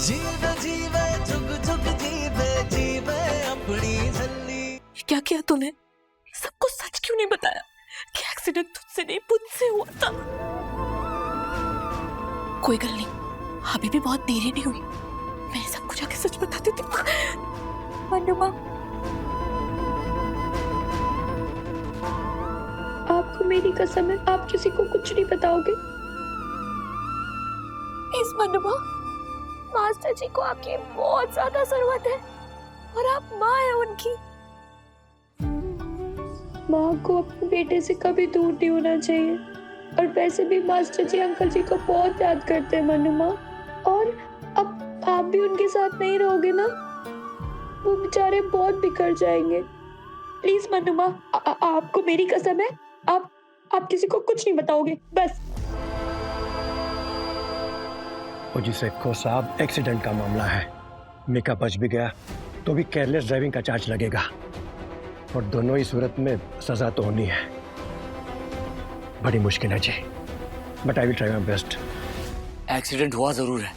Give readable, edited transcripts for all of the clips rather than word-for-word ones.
जीवे जीवे जुग जुग जीवे जीवे अपनी जल्दी। क्या किया तूने? सबको सच क्यों नहीं बताया कि एक्सीडेंट तुझसे नहीं मुझसे हुआ था? कोई गल नहीं, अभी भी बहुत देरी नहीं हुई, मैं सबको जाके सच बता देती हूँ। अनुमा, आपको मेरी कसम है, आप किसी को कुछ नहीं बताओगे। इस मनुमा, मास्टर जी को आपकी बहुत ज्यादा जरूरत है और आप माँ है उनकी। माँ को अपने बेटे से कभी दूर नहीं होना चाहिए। और वैसे भी मास्टर जी अंकल जी को बहुत याद करते हैं मनुमा। और अब आप भी उनके साथ नहीं रहोगे ना, वो बेचारे बहुत बिखर जाएंगे। प्लीज मनुमा, आपको मेरी कसम है, आप किसी को कुछ नहीं बताओगे, बस। जी सेठो साहब, एक्सीडेंट का मामला है। मीका बच भी गया तो भी केयरलेस ड्राइविंग का चार्ज लगेगा और दोनों ही सूरत में सजा तो होनी है। बड़ी मुश्किल है जी, but I will try my best. Accident हुआ जरूर है,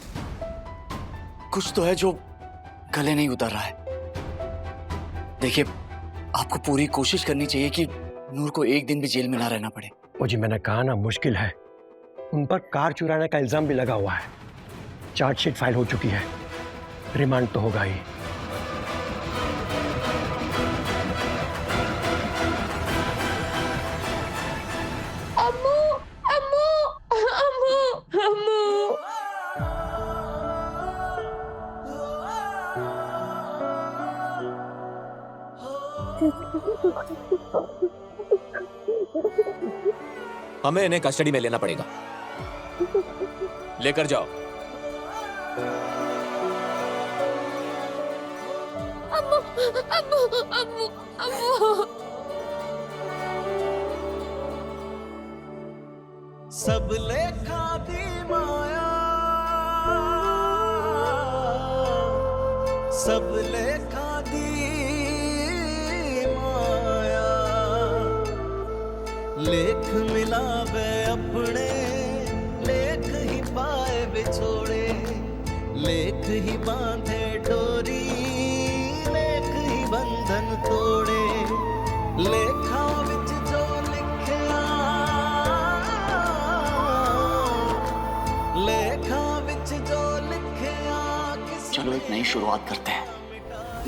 कुछ तो है जो गले नहीं उतर रहा है। देखिए, आपको पूरी कोशिश करनी चाहिए कि नूर को एक दिन भी जेल में ना रहना पड़े। जी मैंने कहा ना, मुश्किल है। उन पर कार चुराने का इल्जाम भी लगा हुआ है। चार्जशीट फाइल हो चुकी है, रिमांड तो होगा ही। अम्मू, अम्मू, अम्मू, अम्मू। हमें इन्हें कस्टडी में लेना पड़ेगा। लेकर जाओ। अम्मू, अम्मू, अम्मू, अम्मू। सब लेखा दी माया, सब लेखा दी माया। लेख मिलावे अपने, लेख ही पाए बिछोड़े। लेख ही बांधे डोरी, लेख ही बंधन तोड़े। लेखा विच जो लिखिया, लेखा विच जो लिखिया। चलो एक नई शुरुआत करते हैं,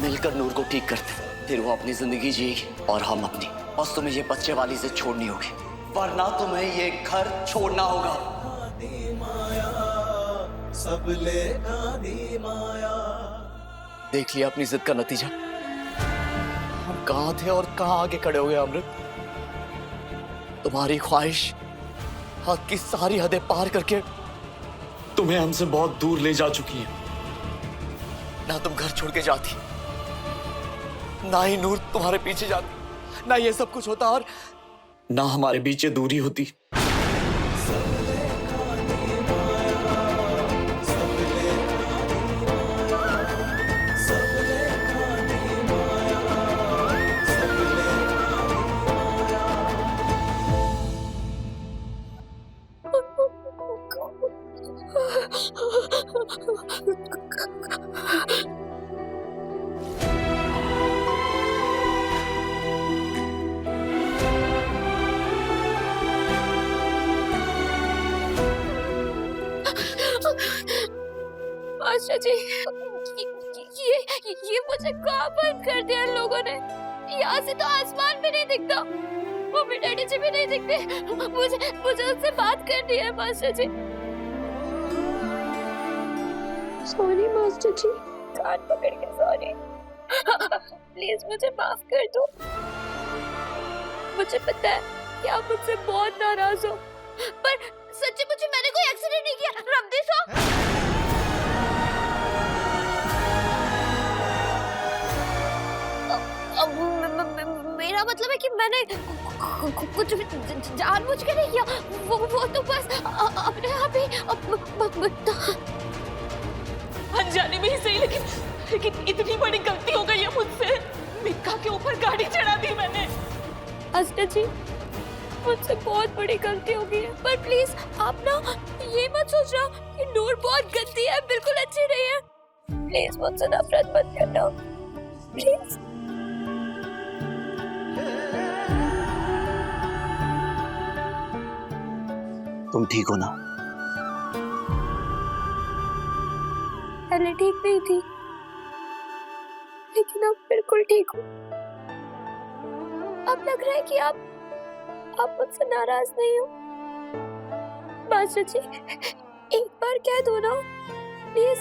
मिलकर नूर को ठीक करते हैं। फिर वो अपनी जिंदगी जिएगी और हम अपनी। बस तुम्हें ये बच्चे वाली से छोड़नी होगी, वरना तुम्हें ये घर छोड़ना होगा। सब लेखा दी माया। देख लिया अपनी जिद का नतीजा। हम कहां थे और कहां आगे खड़े हो गए अमृत। तुम्हारी ख्वाहिश हक की सारी हदें पार करके तुम्हें हमसे बहुत दूर ले जा चुकी है। ना तुम घर छोड़ के जाती, ना ही नूर तुम्हारे पीछे जाती, ना ये सब कुछ होता और ना हमारे बीच ये दूरी होती। मास्टर जी, ये मुझे कहाँ बंद कर दिया इन लोगों ने? यहाँ से तो आसमान भी नहीं दिखता, मम्मी डैडी जी भी नहीं दिखते। मुझे उनसे बात करनी है मास्टर जी। सॉरी मास्टर जी। कान पकड़ के सॉरी। प्लीज मुझे माफ कर दो। मुझे पता है कि आप मुझसे बहुत नाराज हो, पर सच्ची मुझे मैंने कोई एक्सीडेंट नहीं किया। रब्बी सो मेरा मतलब है कि मैंने कुछ जानबूझ के नहीं किया। वो तो बस अपने आप ही अनजाने में ही सही, लेकिन इतनी बड़ी गलती हो गई है मुझसे। मिक्का के ऊपर गाड़ी चढ़ा दी मैंने। मास्टर जी, मुझसे बहुत बड़ी गलती हो गई है, पर प्लीज आप ना ये मत सोचना कि नूर बहुत गंदी है, बिल्कुल अच्छी नहीं है। प्लीज मुझसे नफरत मत करना, प्लीज। तुम ठीक हो ना? पहले ठीक नहीं थी, लेकिन अब बिल्कुल ठीक हूँ। अब लग रहा है कि आप मुझसे नाराज नहीं हो। मास्टर जी, एक बार कह दो ना प्लीज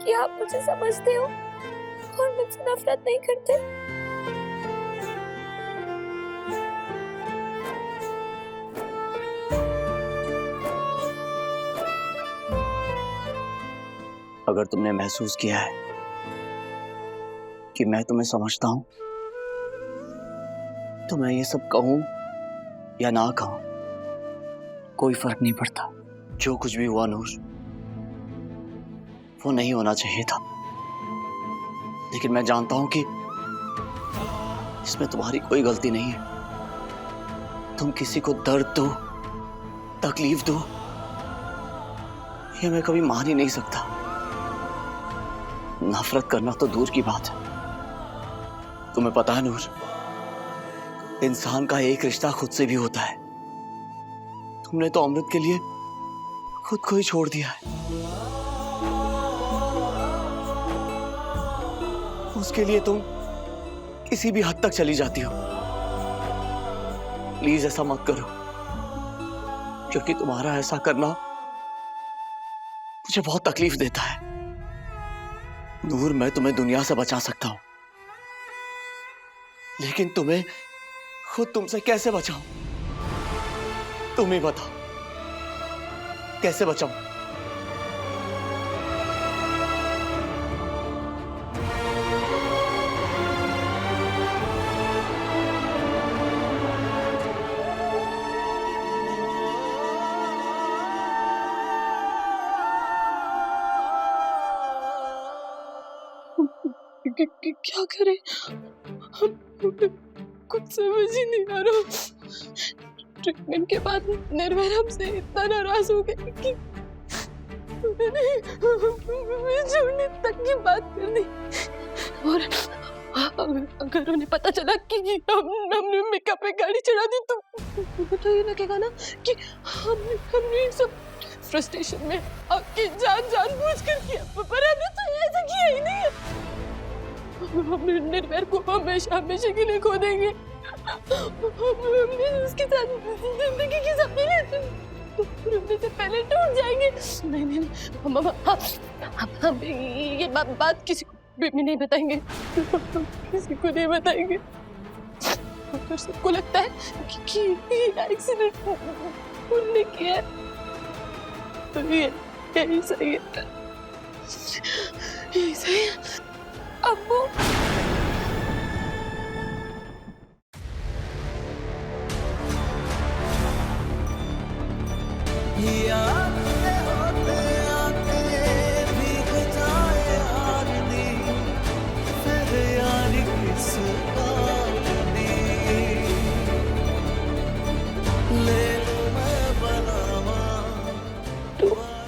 कि आप मुझे समझते हो और मुझसे नफरत नहीं करते। अगर तुमने महसूस किया है कि मैं तुम्हें समझता हूं, तो मैं ये सब कहूं या ना कहूं, कोई फर्क नहीं पड़ता। जो कुछ भी हुआ नूर, वो नहीं होना चाहिए था, लेकिन मैं जानता हूं कि इसमें तुम्हारी कोई गलती नहीं है। तुम किसी को दर्द दो, तकलीफ दो, ये मैं कभी मान ही नहीं सकता। नफरत करना तो दूर की बात है। तुम्हें पता है नूर, इंसान का एक रिश्ता खुद से भी होता है। तुमने तो अमृत के लिए खुद को ही छोड़ दिया है। उसके लिए तुम किसी भी हद तक चली जाती हो। प्लीज ऐसा मत करो, क्योंकि तुम्हारा ऐसा करना मुझे बहुत तकलीफ देता है। नूर, मैं तुम्हें दुनिया से बचा सकता हूं, लेकिन तुम्हें खुद तुमसे कैसे बचाऊं? तुम ही बताओ, कैसे बचाऊं? क्या करें? कुछ समझ ही नहीं आ रहा। ट्रीटमेंट के बाद निर्भय हमसे इतना नाराज हो गए कि उन्होंने छोड़ने तक की बात कर दी। और अगर उन्हें पता चला कि हमने मेकअप पे गाड़ी चढ़ा दी, तो ये लगेगा ना कि हमने सब फ्रस्ट्रेशन में आपकी जानबूझ कर किया, पर हमने तो ऐसा किया ही नहीं है। हम निर्भय को हमेशा के लिए खो देंगे। हमने उसके साथ जिंदगी के सपने टूटने से पहले टूट जाएंगे। नहीं, हम ये बात किसी को भी नहीं बताएंगे, किसी को नहीं बताएंगे। डॉक्टर सबको लगता है कि एक्सीडेंट उन्होंने किया है, तो यही सही है, यही सही है। अब्बू,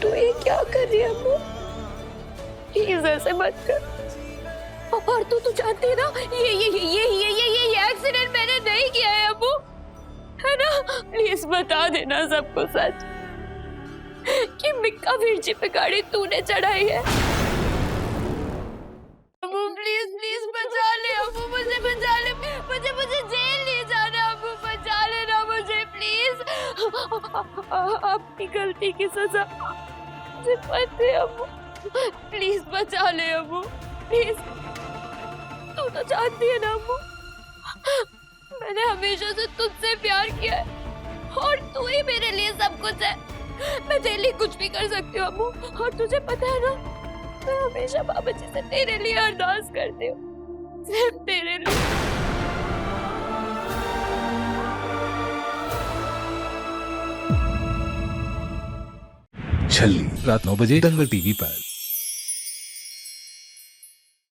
तू ये क्या कर रही है अब्बू? प्लीज ऐसे मत कर। और तू जानती है ना, ये एक्सीडेंट मैंने नहीं किया है अब्बू, है ना? प्लीज बता देना सबको सच कि मिक्का वीरजी पे गाड़ी तूने चढ़ाई है। अब्बू प्लीज बचा ले अब्बू, मुझे बचा ले, मुझे जेल ले जाना अब्बू, बचा लेना मुझे प्लीज। अपनी गलती की सजा मुझे पता है अब्बू, प्लीज बचा ले अब्बू, प्लीज। तू तो जानती है ना अम्मू, मैंने हमेशा से तुझसे प्यार किया है और तू ही मेरे लिए सब कुछ है। मैं तेरे लिए कुछ भी कर सकती हूँ अम्मू, और तुझे पता है ना, मैं हमेशा बाबा जी से तेरे लिए अरदास करती हूँ, सिर्फ तेरे लिए। छल्ली रात 9 बजे दंगल टीवी पर।